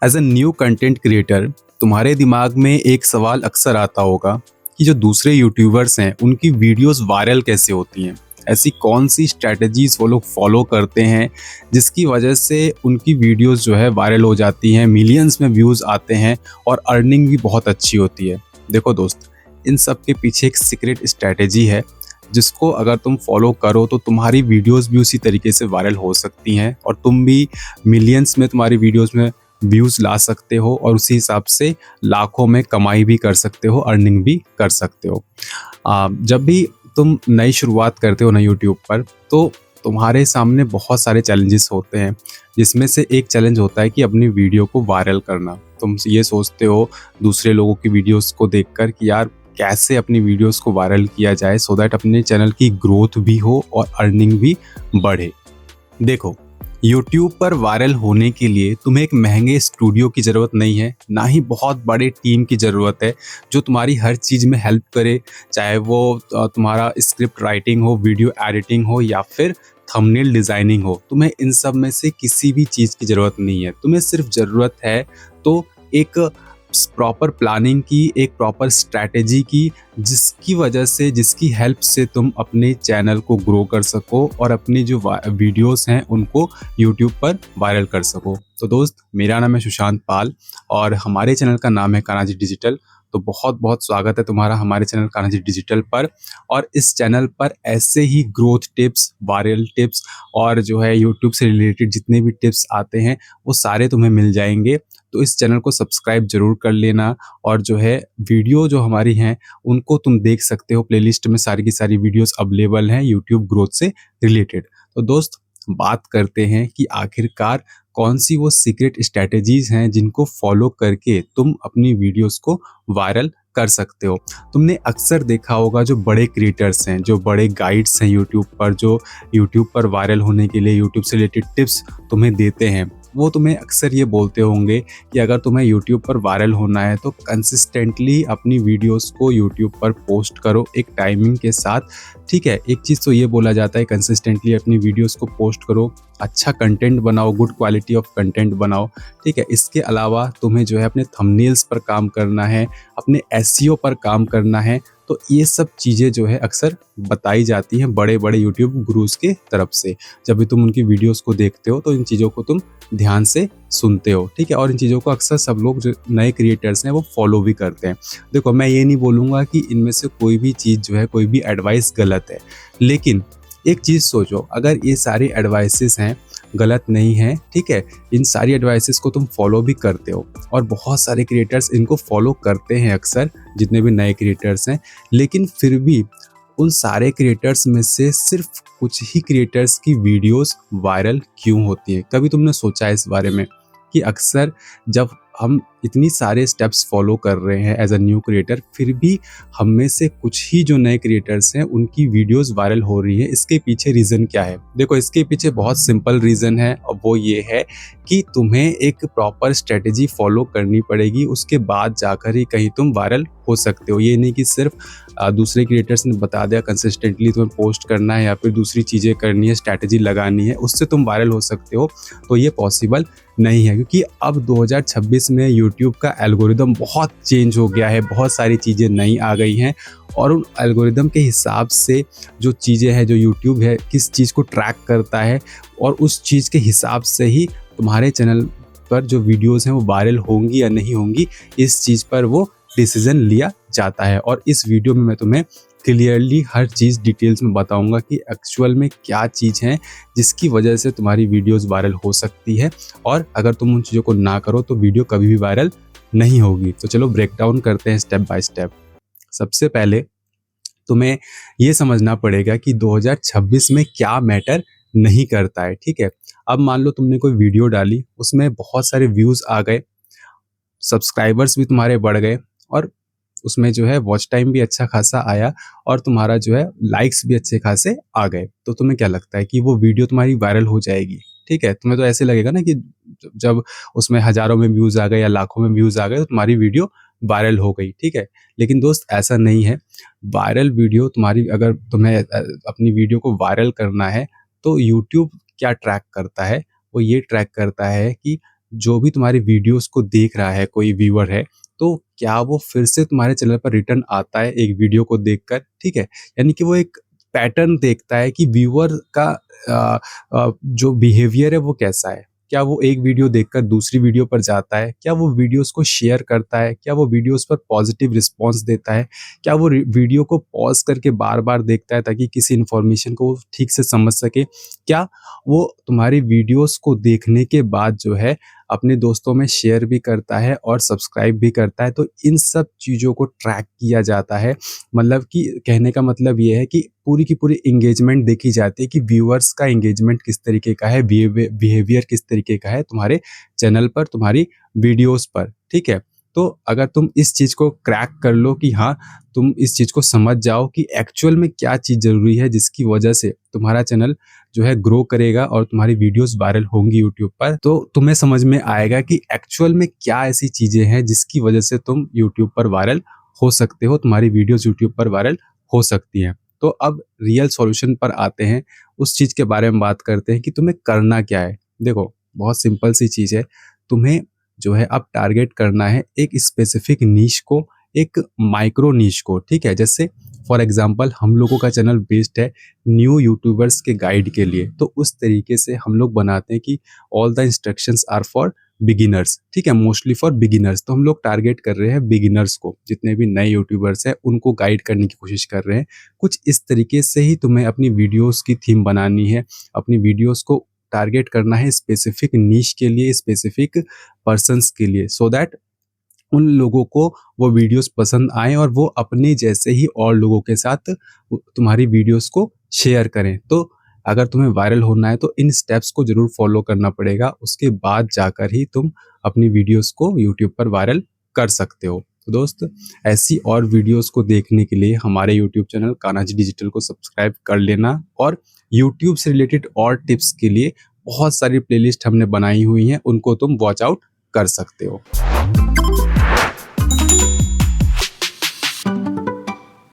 As a new content creator तुम्हारे दिमाग में एक सवाल अक्सर आता होगा कि जो दूसरे यूट्यूबर्स हैं उनकी वीडियोस वायरल कैसे होती हैं। ऐसी कौन सी स्ट्रैटेजीज वो लोग फॉलो करते हैं जिसकी वजह से उनकी वीडियोस जो है वायरल हो जाती हैं, मिलियंस में व्यूज़ आते हैं और अर्निंग भी बहुत अच्छी होती है। देखो दोस्त, इन सब के पीछे एक सीक्रेट स्ट्रैटेजी है जिसको अगर तुम फॉलो करो तो तुम्हारी वीडियोस भी उसी तरीके से वायरल हो सकती हैं और तुम भी मिलियंस में तुम्हारी वीडियोस में व्यूज़ ला सकते हो और उसी हिसाब से लाखों में कमाई भी कर सकते हो, अर्निंग भी कर सकते हो। जब भी तुम नई शुरुआत करते हो ना यूट्यूब पर, तो तुम्हारे सामने बहुत सारे चैलेंजेस होते हैं, जिसमें से एक चैलेंज होता है कि अपनी वीडियो को वायरल करना। तुम ये सोचते हो दूसरे लोगों की वीडियोस को देखकर कि यार कैसे अपनी वीडियोस को वायरल किया जाए सो दैट अपने चैनल की ग्रोथ भी हो और अर्निंग भी बढ़े। देखो, यूट्यूब पर वायरल होने के लिए तुम्हें एक महंगे स्टूडियो की ज़रूरत नहीं है, ना ही बहुत बड़े टीम की ज़रूरत है जो तुम्हारी हर चीज़ में हेल्प करे, चाहे वो तुम्हारा स्क्रिप्ट राइटिंग हो, वीडियो एडिटिंग हो या फिर थंबनेल डिज़ाइनिंग हो। तुम्हें इन सब में से किसी भी चीज़ की ज़रूरत नहीं है। तुम्हें सिर्फ ज़रूरत है तो एक प्रॉपर प्लानिंग की, एक प्रॉपर स्ट्रैटेजी की, जिसकी वजह से, जिसकी हेल्प से तुम अपने चैनल को ग्रो कर सको और अपनी जो वीडियोस हैं उनको यूट्यूब पर वायरल कर सको। तो दोस्त, मेरा नाम है सुशांत पाल और हमारे चैनल का नाम है कान्हा जी डिजिटल। तो बहुत बहुत स्वागत है तुम्हारा हमारे चैनल कान्हा जी डिजिटल पर। और इस चैनल पर ऐसे ही ग्रोथ टिप्स, वायरल टिप्स और जो है यूट्यूब से रिलेटेड जितने भी टिप्स आते हैं वो सारे तुम्हें मिल जाएंगे। तो इस चैनल को सब्सक्राइब ज़रूर कर लेना और जो है वीडियो जो हमारी हैं उनको तुम देख सकते हो। प्लेलिस्ट में सारी की सारी वीडियोस अवेलेबल हैं यूट्यूब ग्रोथ से रिलेटेड। तो दोस्त, बात करते हैं कि आखिरकार कौन सी वो सीक्रेट स्ट्रैटेजीज हैं जिनको फॉलो करके तुम अपनी वीडियोस को वायरल कर सकते हो। तुमने अक्सर देखा होगा जो बड़े क्रिएटर्स हैं, जो बड़े गाइड्स हैं यूट्यूब पर, जो यूट्यूब पर वायरल होने के लिए यूट्यूब से रिलेटेड टिप्स तुम्हें देते हैं, वो तुम्हें अक्सर ये बोलते होंगे कि अगर तुम्हें यूट्यूब पर वायरल होना है तो कंसिस्टेंटली अपनी वीडियोस को यूट्यूब पर पोस्ट करो एक टाइमिंग के साथ। ठीक है, एक चीज़ तो ये बोला जाता है कंसिस्टेंटली अपनी वीडियोस को पोस्ट करो, अच्छा कंटेंट बनाओ, गुड क्वालिटी ऑफ कंटेंट बनाओ। ठीक है, इसके अलावा तुम्हें जो है अपने थंबनेल्स पर काम करना है, अपने एसईओ पर काम करना है। तो ये सब चीज़ें जो है अक्सर बताई जाती हैं बड़े बड़े यूट्यूब गुरुज के तरफ से। जब भी तुम उनकी वीडियोस को देखते हो तो इन चीज़ों को तुम ध्यान से सुनते हो। ठीक है, और इन चीज़ों को अक्सर सब लोग जो नए क्रिएटर्स हैं वो फॉलो भी करते हैं। देखो, मैं ये नहीं बोलूँगा कि इनमें से कोई भी चीज़ जो है, कोई भी एडवाइस गलत है, लेकिन एक चीज़ सोचो, अगर ये सारी एडवाइसेस हैं गलत नहीं है, ठीक है, इन सारी एडवाइसेस को तुम फॉलो भी करते हो और बहुत सारे क्रिएटर्स इनको फॉलो करते हैं अक्सर, जितने भी नए क्रिएटर्स हैं, लेकिन फिर भी उन सारे क्रिएटर्स में से सिर्फ कुछ ही क्रिएटर्स की वीडियोस वायरल क्यों होती हैं? कभी तुमने सोचा है इस बारे में कि अक्सर जब हम इतनी सारे स्टेप्स फॉलो कर रहे हैं एज अ न्यू क्रिएटर, फिर भी हम में से कुछ ही जो नए क्रिएटर्स हैं उनकी वीडियोस वायरल हो रही है? इसके पीछे रीज़न क्या है? देखो, इसके पीछे बहुत सिंपल रीज़न है और वो ये है कि तुम्हें एक प्रॉपर स्ट्रेटेजी फॉलो करनी पड़ेगी, उसके बाद जाकर ही कहीं तुम वायरल हो सकते हो। ये नहीं कि सिर्फ दूसरे क्रिएटर्स ने बता दिया कंसिस्टेंटली तुम्हें पोस्ट करना है या फिर दूसरी चीज़ें करनी है, स्ट्रैटेजी लगानी है, उससे तुम वायरल हो सकते हो, तो ये पॉसिबल नहीं है। क्योंकि अब 2026 में यूट्यूब का एल्गोरिदम बहुत चेंज हो गया है, बहुत सारी चीज़ें नई आ गई हैं और उन एल्गोरिदम के हिसाब से जो चीज़ें हैं, जो यूट्यूब है किस चीज़ को ट्रैक करता है और उस चीज़ के हिसाब से ही तुम्हारे चैनल पर जो वीडियोस हैं वो वायरल होंगी या नहीं होंगी, इस चीज़ पर वो डिसीजन लिया जाता है। और इस वीडियो में मैं तुम्हें क्लियरली हर चीज़ डिटेल्स में बताऊंगा कि एक्चुअल में क्या चीज़ है जिसकी वजह से तुम्हारी वीडियोस वायरल हो सकती है, और अगर तुम उन चीज़ों को ना करो तो वीडियो कभी भी वायरल नहीं होगी। तो चलो ब्रेक डाउन करते हैं स्टेप बाय स्टेप। सबसे पहले तुम्हें ये समझना पड़ेगा कि 2026 में क्या मैटर नहीं करता है। ठीक है, अब मान लो तुमने कोई वीडियो डाली, उसमें बहुत सारे व्यूज़ आ गए, सब्सक्राइबर्स भी तुम्हारे बढ़ गए और उसमें जो है वॉच टाइम भी अच्छा खासा आया और तुम्हारा जो है लाइक्स भी अच्छे खासे आ गए। तो तुम्हें क्या लगता है कि वो वीडियो तुम्हारी वायरल हो जाएगी? ठीक है, तुम्हें तो ऐसे लगेगा ना कि जब उसमें हज़ारों में व्यूज़ आ गए या लाखों में व्यूज़ आ गए तो तुम्हारी वीडियो वायरल हो गई। ठीक है, लेकिन दोस्त ऐसा नहीं है। वायरल वीडियो तुम्हारी, अगर तुम्हें अपनी वीडियो को वायरल करना है तो यूट्यूब क्या ट्रैक करता है? वो ये ट्रैक करता है कि जो भी तुम्हारी वीडियोस को देख रहा है, कोई व्यूअर है, तो क्या वो फिर से तुम्हारे चैनल पर रिटर्न आता है एक वीडियो को देखकर, ठीक है? यानी कि वो एक पैटर्न देखता है कि व्यूअर का जो बिहेवियर है वो कैसा है। क्या वो एक वीडियो देखकर दूसरी वीडियो पर जाता है? क्या वो वीडियोस को शेयर करता है? क्या वो वीडियोस पर पॉजिटिव रिस्पॉन्स देता है? क्या वो वीडियो को पॉज करके बार बार देखता है ताकि किसी इन्फॉर्मेशन को ठीक से समझ सके? क्या वो तुम्हारी वीडियोस को देखने के बाद जो है अपने दोस्तों में शेयर भी करता है और सब्सक्राइब भी करता है? तो इन सब चीज़ों को ट्रैक किया जाता है। मतलब कि कहने का मतलब ये है कि पूरी की पूरी एंगेजमेंट देखी जाती है कि व्यूअर्स का एंगेजमेंट किस तरीके का है, बिहेवियर किस तरीके का है तुम्हारे चैनल पर, तुम्हारी वीडियोस पर, ठीक है? तो अगर तुम इस चीज़ को क्रैक कर लो कि हाँ, तुम इस चीज़ को समझ जाओ कि एक्चुअल में क्या चीज़ ज़रूरी है जिसकी वजह से तुम्हारा चैनल जो है ग्रो करेगा और तुम्हारी वीडियोस वायरल होंगी यूट्यूब पर, तो तुम्हें समझ में आएगा कि एक्चुअल में क्या ऐसी चीज़ें हैं जिसकी वजह से तुम यूट्यूब पर वायरल हो सकते हो, तुम्हारी वीडियोस यूट्यूब पर वायरल हो सकती हैं। तो अब रियल सॉल्यूशन पर आते हैं, उस चीज़ के बारे में बात करते हैं कि तुम्हें करना क्या है। देखो, बहुत सिंपल सी चीज़ है, तुम्हें जो है अब टारगेट करना है एक स्पेसिफिक नीश को, एक माइक्रो नीश को, ठीक है? जैसे फॉर एग्ज़ाम्पल हम लोगों का चैनल बेस्ड है न्यू यूट्यूबर्स के गाइड के लिए, तो उस तरीके से हम लोग बनाते हैं कि all the instructions are for beginners, ठीक है? Mostly for beginners. तो हम लोग टारगेट कर रहे हैं बिगिनर्स को, जितने भी नए यूट्यूबर्स हैं उनको गाइड करने की कोशिश कर रहे हैं। कुछ इस तरीके से ही तुम्हें अपनी वीडियोस की थीम बनानी है, अपनी वीडियोस को टारगेट करना है स्पेसिफिक नीश के लिए, स्पेसिफिक पर्सन्स के लिए, सो दैट उन लोगों को वो वीडियोस पसंद आएँ और वो अपने जैसे ही और लोगों के साथ तुम्हारी वीडियोस को शेयर करें। तो अगर तुम्हें वायरल होना है तो इन स्टेप्स को ज़रूर फॉलो करना पड़ेगा, उसके बाद जाकर ही तुम अपनी वीडियोस को यूट्यूब पर वायरल कर सकते हो। तो दोस्त, ऐसी और वीडियोस को देखने के लिए हमारे YouTube channel Kanha ji digital को सब्सक्राइब कर लेना, और यूट्यूब से रिलेटेड और टिप्स के लिए बहुत सारी प्लेलिस्ट हमने बनाई हुई हैं, उनको तुम वॉच आउट कर सकते हो।